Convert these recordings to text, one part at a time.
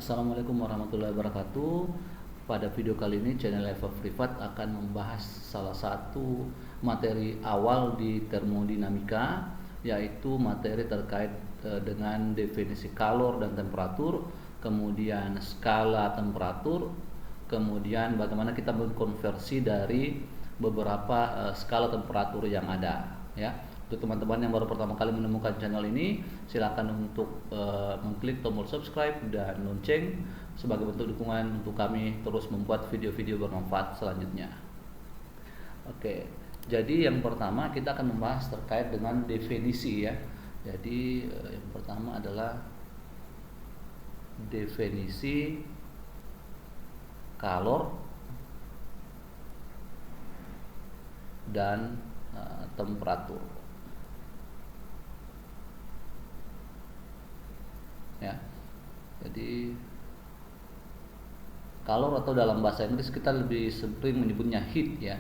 Assalamualaikum warahmatullahi wabarakatuh. Pada video kali ini channel Eva Privat akan membahas salah satu materi awal di termodinamika, yaitu materi terkait dengan definisi kalor dan temperatur, kemudian skala temperatur, kemudian bagaimana kita mengkonversi dari beberapa skala temperatur yang ada, ya. Untuk teman-teman yang baru pertama kali menemukan channel ini, silakan untuk mengklik tombol subscribe dan lonceng sebagai bentuk dukungan untuk kami terus membuat video-video bermanfaat selanjutnya. Oke, jadi yang pertama kita akan membahas terkait dengan definisi, ya. Jadi yang pertama adalah definisi kalor dan temperatur. Ya, jadi kalor atau dalam bahasa Inggris kita lebih sering menyebutnya heat, ya.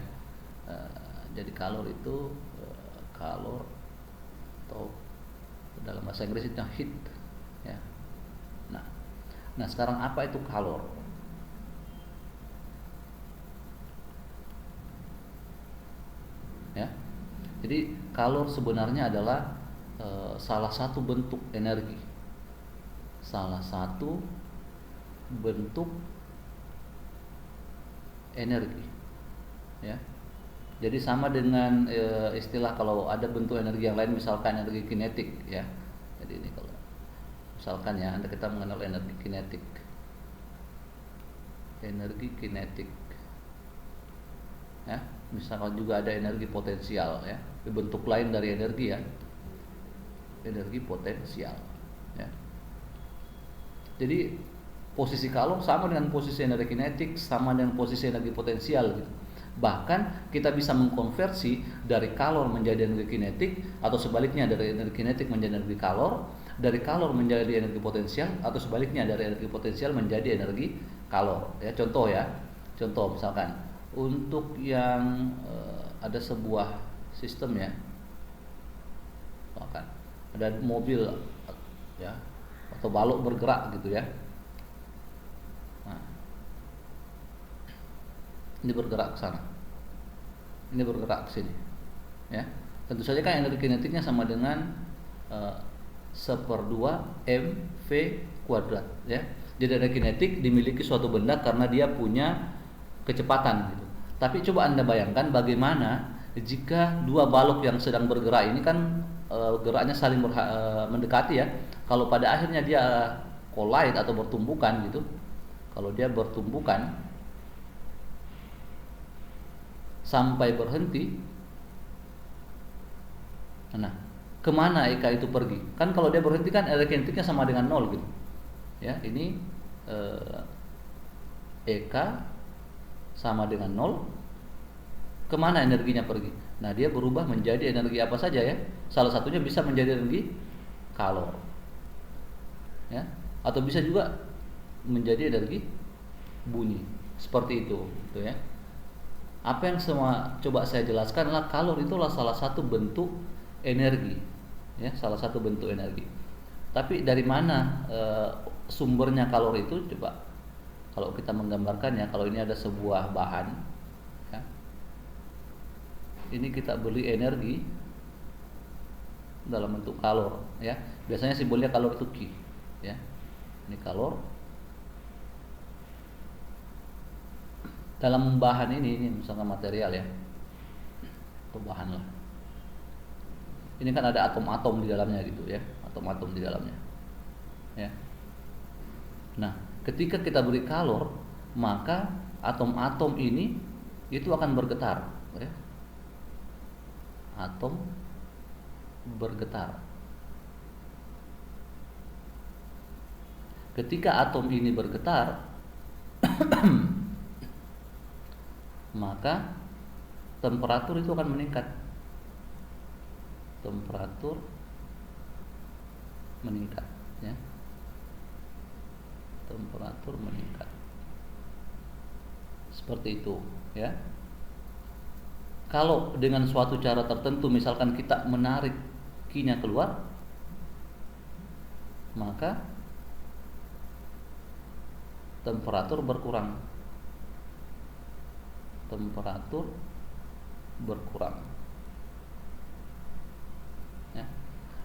Jadi kalor itu kalor atau dalam bahasa Inggris itu heat, ya. Nah, sekarang apa itu kalor? Ya, jadi kalor sebenarnya adalah salah satu bentuk energi. Salah satu bentuk energi, ya. Jadi sama dengan istilah kalau ada bentuk energi yang lain, misalkan energi kinetik, ya. Jadi ini kalau misalkan, ya, kita mengenal energi kinetik, ya. Misalkan juga ada energi potensial, ya. Bentuk lain dari energi, ya, energi potensial, ya. Jadi posisi kalor sama dengan posisi energi kinetik, sama dengan posisi energi potensial, gitu. Bahkan kita bisa mengkonversi dari kalor menjadi energi kinetik, atau sebaliknya dari energi kinetik menjadi energi kalor, dari kalor menjadi energi potensial, atau sebaliknya dari energi potensial menjadi energi kalor, ya. Contoh misalkan untuk yang ada sebuah sistem, ya, misalkan ada mobil, ya, atau balok bergerak, gitu, ya. Nah, ini bergerak ke sana, ini bergerak ke sini, ya. Tentu saja kan energi kinetiknya sama dengan 1/2 mv kuadrat, ya. Jadi energi kinetik dimiliki suatu benda karena dia punya kecepatan, gitu. Tapi coba Anda bayangkan bagaimana jika dua balok yang sedang bergerak ini kan geraknya saling mendekati, ya. Kalau pada akhirnya dia collide atau bertumbukan, gitu. Kalau dia bertumbukan sampai berhenti, nah, kemana EK itu pergi? Kan kalau dia berhenti kan energi kinetiknya sama dengan 0, gitu, ya. Ini EK sama dengan 0. Kemana energinya pergi? Nah, dia berubah menjadi energi apa saja, ya. Salah satunya bisa menjadi energi kalor, ya, atau bisa juga menjadi energi bunyi, seperti itu, gitu, ya. Apa yang semua coba saya jelaskan adalah kalor itulah salah satu bentuk energi, ya, salah satu bentuk energi. Tapi dari mana sumbernya kalor itu? Coba kalau kita menggambarkannya, kalau ini ada sebuah bahan, ya, ini kita beli energi dalam bentuk kalor, ya. Biasanya simbolnya kalor itu Q, ya. Ini kalor. Dalam bahan ini misalkan material, ya, atau bahan lah. Ini kan ada atom-atom di dalamnya, gitu, ya. Atom-atom di dalamnya, ya. Nah, ketika kita beri kalor, maka atom-atom ini itu akan bergetar, ya. Atom bergetar. Ketika atom ini bergetar, maka temperatur itu akan meningkat. Temperatur meningkat, ya. Temperatur meningkat. Seperti itu, ya. Kalau dengan suatu cara tertentu, misalkan kita menarik Q-nya keluar, maka temperatur berkurang. Temperatur berkurang. Ya.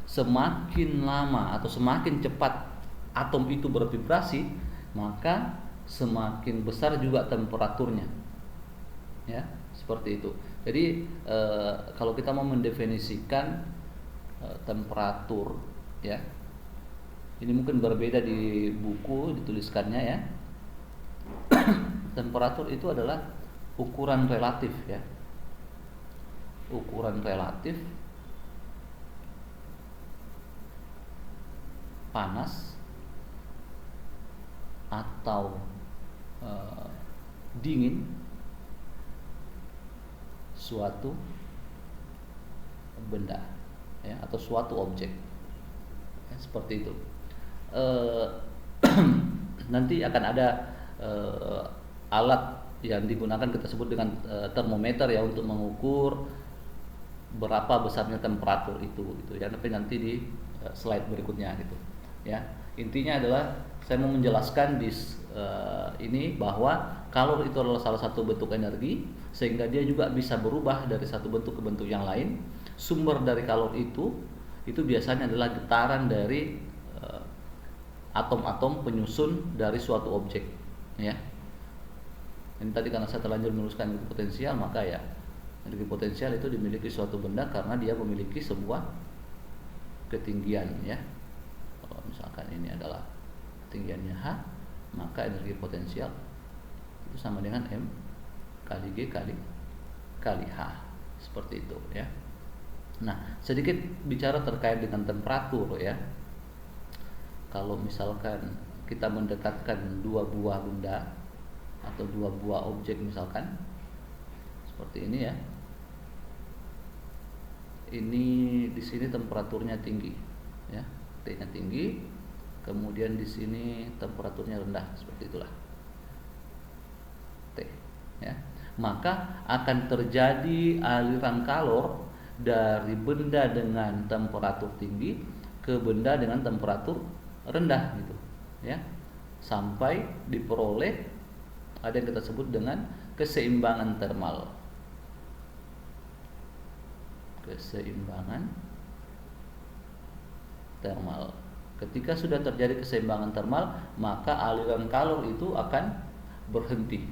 Semakin lama atau semakin cepat atom itu bervibrasi, maka semakin besar juga temperaturnya. Ya, seperti itu. Jadi kalau kita mau mendefinisikan temperatur, ya, ini mungkin berbeda di buku dituliskannya, ya. Temperatur itu adalah ukuran relatif, ya. Ukuran relatif panas atau dingin suatu benda, ya, atau suatu objek, ya, seperti itu. Nanti akan ada alat yang digunakan kita sebut dengan termometer, ya, untuk mengukur berapa besarnya temperatur itu, ya. Tapi nanti di slide berikutnya, gitu, ya. Intinya adalah saya mau menjelaskan di ini bahwa kalor itu adalah salah satu bentuk energi, sehingga dia juga bisa berubah dari satu bentuk ke bentuk yang lain. Sumber dari kalor itu biasanya adalah getaran dari atom-atom penyusun dari suatu objek, ya. Ini tadi karena saya terlanjur menuliskan energi potensial, maka ya energi potensial itu dimiliki suatu benda karena dia memiliki sebuah ketinggian, ya. Kalau misalkan ini adalah ketinggiannya H, maka energi potensial itu sama dengan M kali G kali H, seperti itu, ya. Nah, sedikit bicara terkait dengan temperatur, ya. Kalau misalkan kita mendekatkan dua buah benda atau dua buah objek, misalkan seperti ini, ya. Ini di sini temperaturnya tinggi, ya, T-nya tinggi, kemudian di sini temperaturnya rendah, seperti itulah T, ya. Maka akan terjadi aliran kalor dari benda dengan temperatur tinggi ke benda dengan temperatur rendah, gitu, ya, sampai diperoleh ada yang kita sebut dengan keseimbangan termal. Keseimbangan termal. Ketika sudah terjadi keseimbangan termal, maka aliran kalor itu akan berhenti,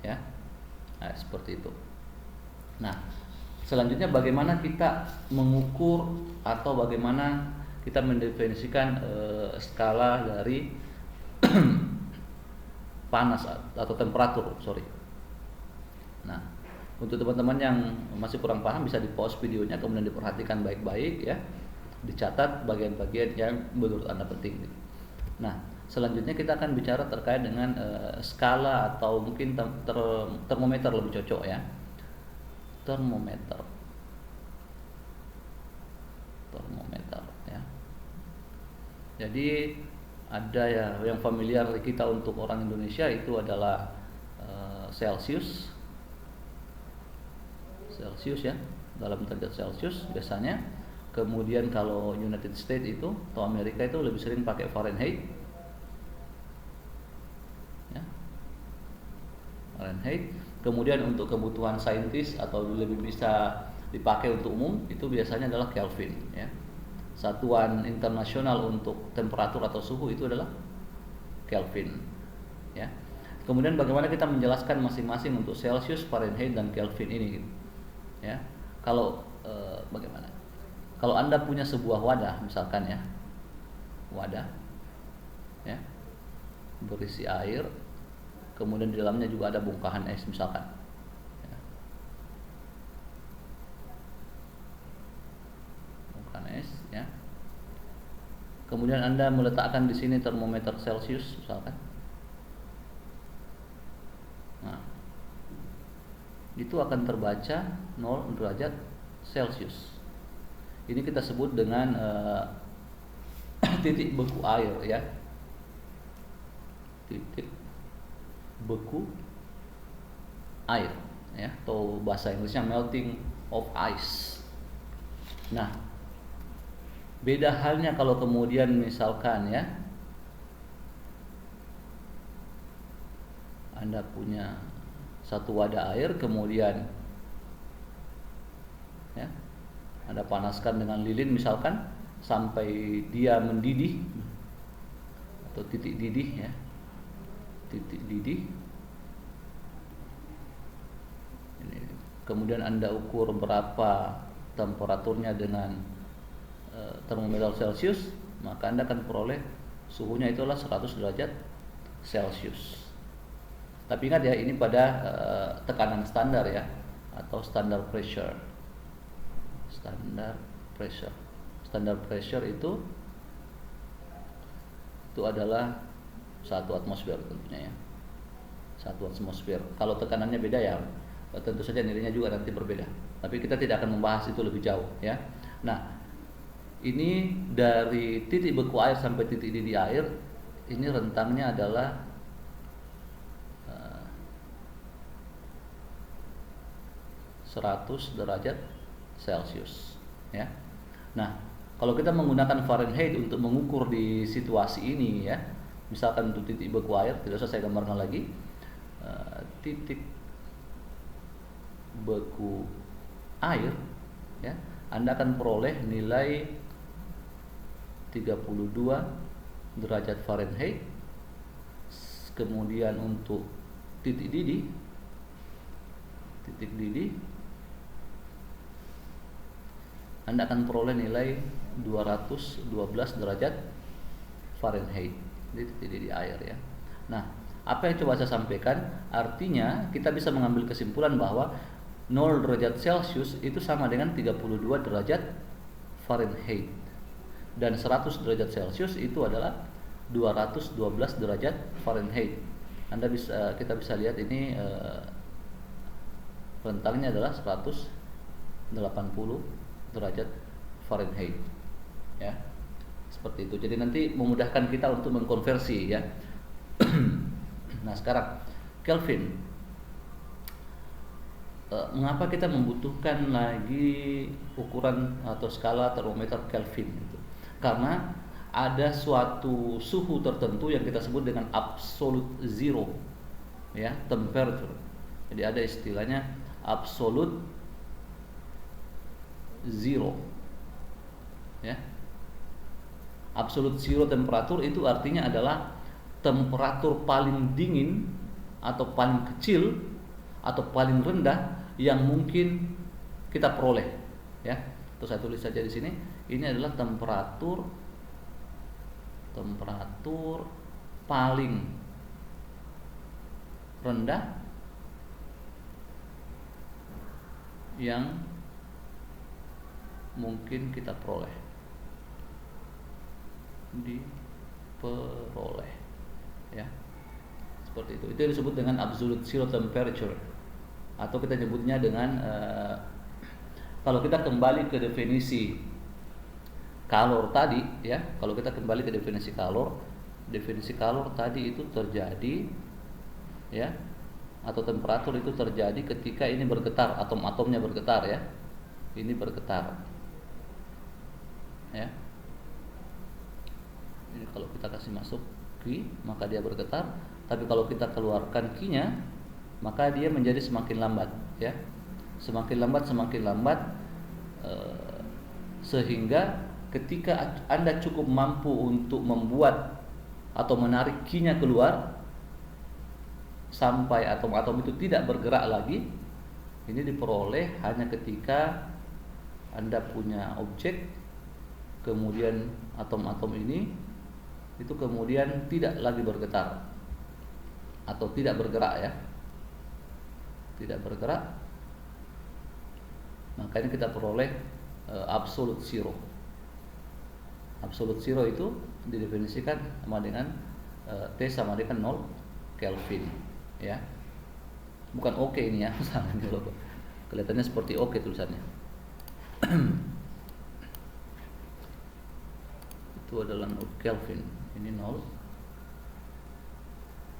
ya. Nah, seperti itu. Nah, selanjutnya bagaimana kita mengukur atau bagaimana kita mendefinisikan skala dari panas atau temperatur, Nah, untuk teman-teman yang masih kurang paham bisa di-pause videonya, kemudian diperhatikan baik-baik, ya. Dicatat bagian-bagian yang menurut Anda penting. Nah, selanjutnya kita akan bicara terkait dengan skala atau mungkin termometer lebih cocok, ya. Termometer, ya. Jadi ada, ya, yang familiar kita untuk orang Indonesia itu adalah Celsius, ya, dalam derajat Celcius biasanya. Kemudian kalau United States itu atau Amerika itu lebih sering pakai Fahrenheit, ya, Fahrenheit. Kemudian untuk kebutuhan saintis atau lebih bisa dipakai untuk umum itu biasanya adalah Kelvin, ya. Satuan internasional untuk temperatur atau suhu itu adalah Kelvin, ya. Kemudian bagaimana kita menjelaskan masing-masing untuk Celsius, Fahrenheit dan Kelvin ini, gitu, ya. Kalau bagaimana? Kalau Anda punya sebuah wadah, misalkan, ya, wadah, ya, berisi air, kemudian di dalamnya juga ada bongkahan es, misalkan, ya. Bongkahan es, ya. Kemudian Anda meletakkan di sini termometer Celsius, misalkan. Nah, itu akan terbaca 0 derajat Celcius. Ini kita sebut dengan titik beku air, ya. Titik beku air, ya, atau bahasa Inggrisnya melting of ice. Nah, beda halnya kalau kemudian misalkan, ya, Anda punya satu wadah air, kemudian ya, Anda panaskan dengan lilin misalkan sampai dia mendidih atau titik didih ya, titik didih. Ini. Kemudian Anda ukur berapa temperaturnya dengan termometer Celcius, maka Anda akan peroleh suhunya itulah 100 derajat Celcius. Tapi ingat ya, ini pada tekanan standar ya, atau standar pressure. Standar pressure itu adalah 1 atmosfer tentunya ya. 1 atmosfer. Kalau tekanannya beda ya, tentu saja nilainya juga nanti berbeda. Tapi kita tidak akan membahas itu lebih jauh ya. Nah, ini dari titik beku air sampai titik didih air, ini rentangnya adalah 100 derajat Celcius ya. Nah, kalau kita menggunakan Fahrenheit untuk mengukur di situasi ini ya, misalkan untuk titik beku air, tidak usah saya gambarkan lagi, titik beku air ya, Anda akan peroleh nilai 32 derajat Fahrenheit. Kemudian untuk titik didih Anda akan peroleh nilai 212 derajat Fahrenheit di titik didih air ya. Nah, apa yang coba saya sampaikan, artinya kita bisa mengambil kesimpulan bahwa 0 derajat Celcius itu sama dengan 32 derajat Fahrenheit, dan 100 derajat Celcius itu adalah 212 derajat Fahrenheit. Kita bisa lihat ini rentangnya adalah 180 derajat Fahrenheit ya, seperti itu. Jadi nanti memudahkan kita untuk mengkonversi ya. Nah, sekarang Kelvin. Mengapa kita membutuhkan lagi ukuran atau skala termometer Kelvin gitu? Karena ada suatu suhu tertentu yang kita sebut dengan absolute zero ya, temperature. Jadi ada istilahnya absolute zero ya. Absolute zero temperatur itu artinya adalah temperatur paling dingin atau paling kecil atau paling rendah yang mungkin kita peroleh ya. Terus saya tulis saja di sini, ini adalah temperatur paling rendah yang mungkin kita diperoleh ya, seperti itu. Itu yang disebut dengan absolute zero temperature, atau kita nyebutnya dengan kalau kita kembali ke definisi kalor tadi ya, kalau kita kembali ke definisi kalor tadi itu terjadi ya, atau temperatur itu terjadi ketika ini bergetar, atom-atomnya bergetar ya, ini bergetar ya. Ini kalau kita kasih masuk Q, maka dia bergetar. Tapi kalau kita keluarkan Q-nya, maka dia menjadi semakin lambat ya. Semakin lambat sehingga ketika Anda cukup mampu untuk membuat atau menarik Q-nya keluar sampai atom-atom itu tidak bergerak lagi, ini diperoleh hanya ketika Anda punya objek, kemudian atom-atom ini itu kemudian tidak lagi bergetar atau tidak bergerak ya, tidak bergerak, makanya kita peroleh absolute zero. Absolute zero itu didefinisikan sama dengan T sama dengan 0 Kelvin ya, bukan oke ini ya, salah dulu kelihatannya seperti oke tulisannya. Itu adalah 0 Kelvin, ini 0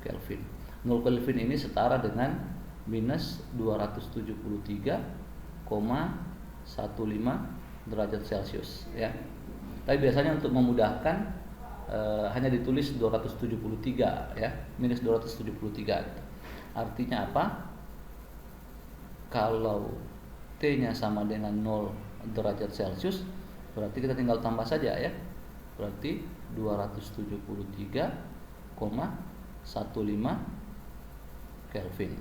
Kelvin. 0 Kelvin ini setara dengan minus 273,15 derajat Celcius ya. Tapi biasanya untuk memudahkan hanya ditulis 273 ya, minus 273 gitu. Artinya apa? Kalau T-nya sama dengan 0 derajat Celcius, berarti kita tinggal tambah saja ya. Berarti 273,15 Kelvin.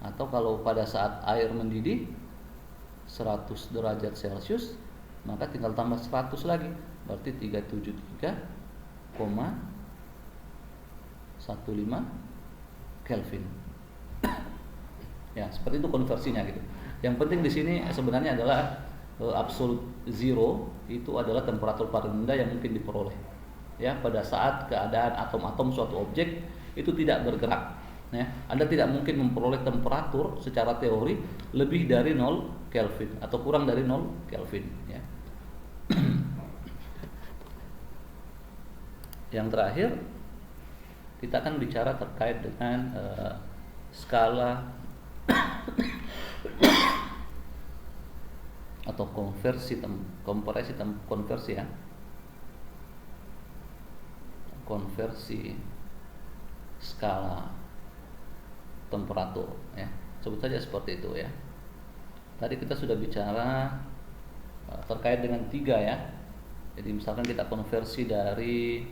Atau kalau pada saat air mendidih 100 derajat Celcius, maka tinggal tambah 100 lagi, berarti 373,15 Kelvin. Ya, seperti itu konversinya gitu. Yang penting di sini sebenarnya adalah absolute zero itu adalah temperatur paling rendah yang mungkin diperoleh. Ya, pada saat keadaan atom-atom suatu objek itu tidak bergerak. Ya, Anda tidak mungkin memperoleh temperatur secara teori lebih dari 0 Kelvin atau kurang dari 0 Kelvin. Ya. Yang terakhir kita akan bicara terkait dengan skala atau konversi ya. Konversi skala temperatur ya. Sebut saja seperti itu ya. Tadi kita sudah bicara terkait dengan 3 ya. Jadi misalkan kita konversi dari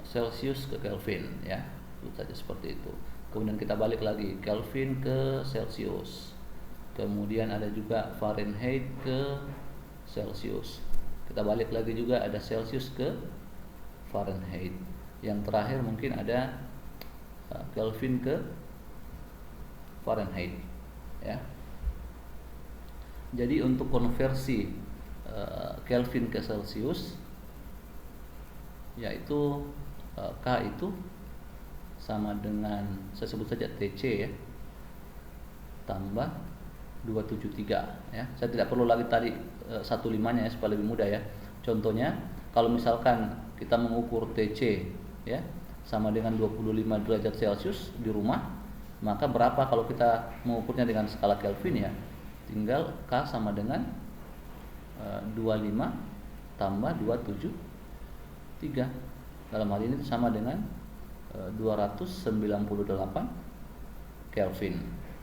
Celsius ke Kelvin ya. Sebut saja seperti itu. Kemudian kita balik lagi Kelvin ke Celsius. Kemudian ada juga Fahrenheit ke Celsius. Kita balik lagi juga ada Celsius ke Fahrenheit. Yang terakhir mungkin ada Kelvin ke Fahrenheit ya. Jadi untuk konversi Kelvin ke Celsius yaitu K itu sama dengan, saya sebut saja TC ya, tambah 273 ya. Saya tidak perlu lagi tadi 15-nya ya supaya lebih mudah ya. Contohnya kalau misalkan kita mengukur TC ya sama dengan 25 derajat Celcius di rumah, maka berapa kalau kita mengukurnya dengan skala Kelvin ya? Tinggal K sama dengan 25 tambah 273. Dalam hal ini sama dengan 298 Kelvin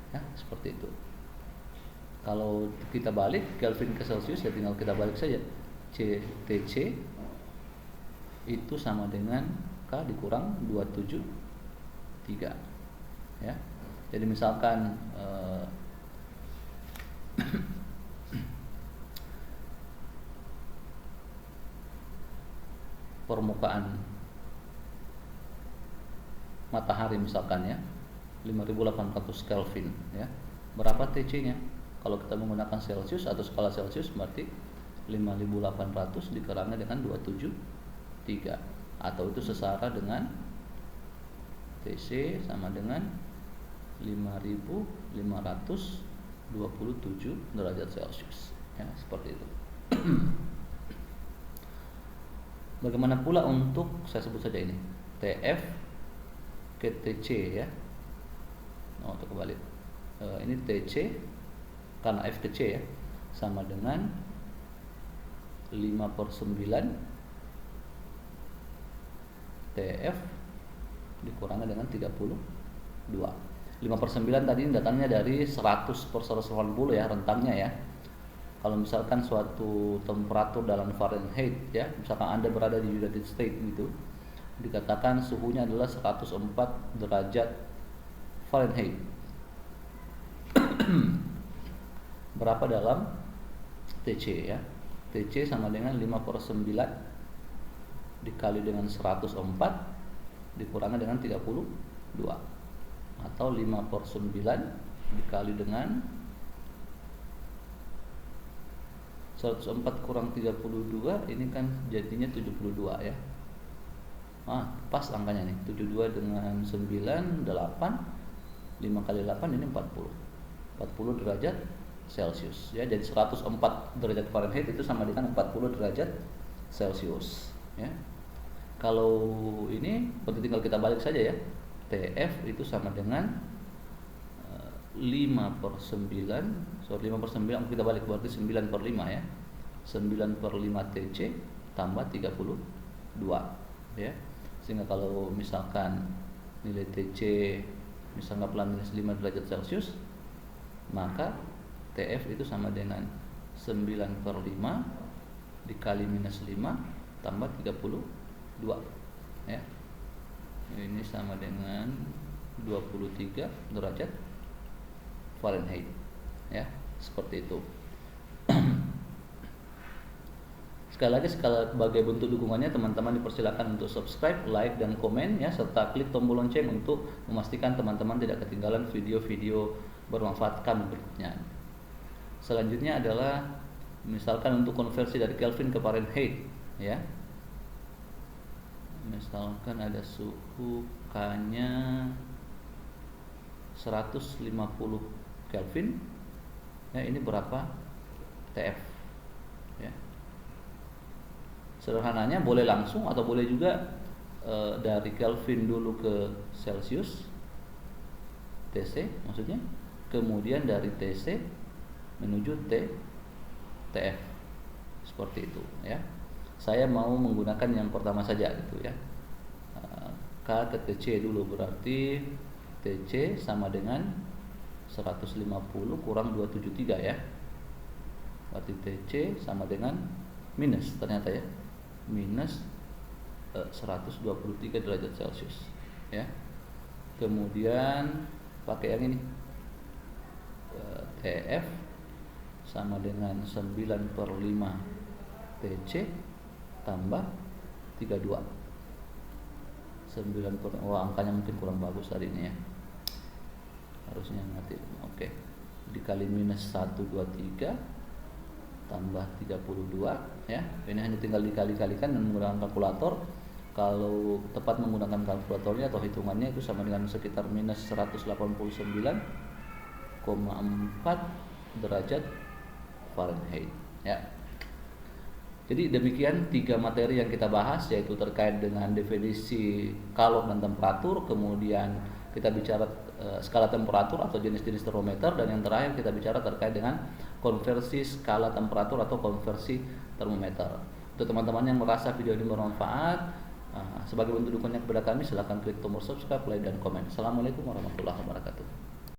ya, seperti itu. Kalau kita balik Kelvin ke Celsius ya tinggal kita balik saja, TC itu sama dengan K dikurang 273 ya. Jadi misalkan permukaan matahari misalkan ya 5800 Kelvin ya. Berapa TC-nya? Kalau kita menggunakan Celsius atau skala Celsius berarti 5800 dikurangi dengan 273 atau itu sesetara dengan TC sama dengan 5527 derajat Celcius ya, seperti itu. Bagaimana pula untuk, saya sebut saja ini TF ke TC ya. Untuk kebalik ini TC karena F ke C ya sama dengan 5/9 TF dikurangi dengan 32. 5/9 tadi datangnya dari 100/180 ya rentangnya ya. Kalau misalkan suatu temperatur dalam Fahrenheit ya, misalkan Anda berada di United States gitu, dikatakan suhunya adalah 104 derajat Fahrenheit. Berapa dalam TC ya? TC sama dengan 5/9 dikali dengan 104 dikurangi dengan 32 atau 5/9 dikali dengan 104 kurang 32 ini kan jadinya 72 ya. Pas angkanya nih, 72 dengan 9 8, 5 kali 8 ini 40 derajat Celcius ya. Jadi 104 derajat Fahrenheit itu sama dengan 40 derajat Celcius ya. Kalau ini berarti tinggal kita balik saja ya. TF itu sama dengan 5/9, 5/9 kita balik berarti 9/5 ya. 9/5 TC tambah 32 ya. Sehingga kalau misalkan nilai TC misalnya minus 5 derajat Celcius, maka TF itu sama dengan 9 per 5 dikali minus 5 tambah 32 ya. Ini sama dengan 23 derajat Fahrenheit ya, seperti itu. Sekali lagi, sebagai bentuk dukungannya, teman-teman dipersilakan untuk subscribe, like, dan komen ya, serta klik tombol lonceng untuk memastikan teman-teman tidak ketinggalan video-video bermanfaat kami berikutnya. Selanjutnya adalah misalkan untuk konversi dari Kelvin ke Fahrenheit ya. Misalkan ada suhu K-nya 150 Kelvin ya, ini berapa TF ya. Sederhananya boleh langsung atau boleh juga dari Kelvin dulu ke Celsius, TC maksudnya, kemudian dari TC menuju TF, seperti itu ya. Saya mau menggunakan yang pertama saja gitu ya. K ke TC dulu, berarti TC sama dengan 150 kurang 273 ya. Berarti TC sama dengan minus, ternyata ya, minus 123 derajat Celcius ya. Kemudian pakai yang ini, TF sama dengan 9 per 5 TC tambah 32. 9 per, angkanya mungkin kurang bagus hari ini ya, harusnya mati. Oke, dikali minus 123 tambah 32 ya. Ini hanya tinggal dikali-kalikan dan menggunakan kalkulator. Kalau tepat menggunakan kalkulatornya atau hitungannya, itu sama dengan sekitar minus 189,4 derajat Fahrenheit ya. Jadi demikian 3 materi yang kita bahas, yaitu terkait dengan definisi kalor dan temperatur, kemudian kita bicara skala temperatur atau jenis-jenis termometer, dan yang terakhir kita bicara terkait dengan konversi skala temperatur atau konversi termometer. Untuk teman-teman yang merasa video ini bermanfaat, sebagai bentuk dukungannya kepada kami, silakan klik tombol subscribe, like, dan komen. Assalamualaikum warahmatullahi wabarakatuh.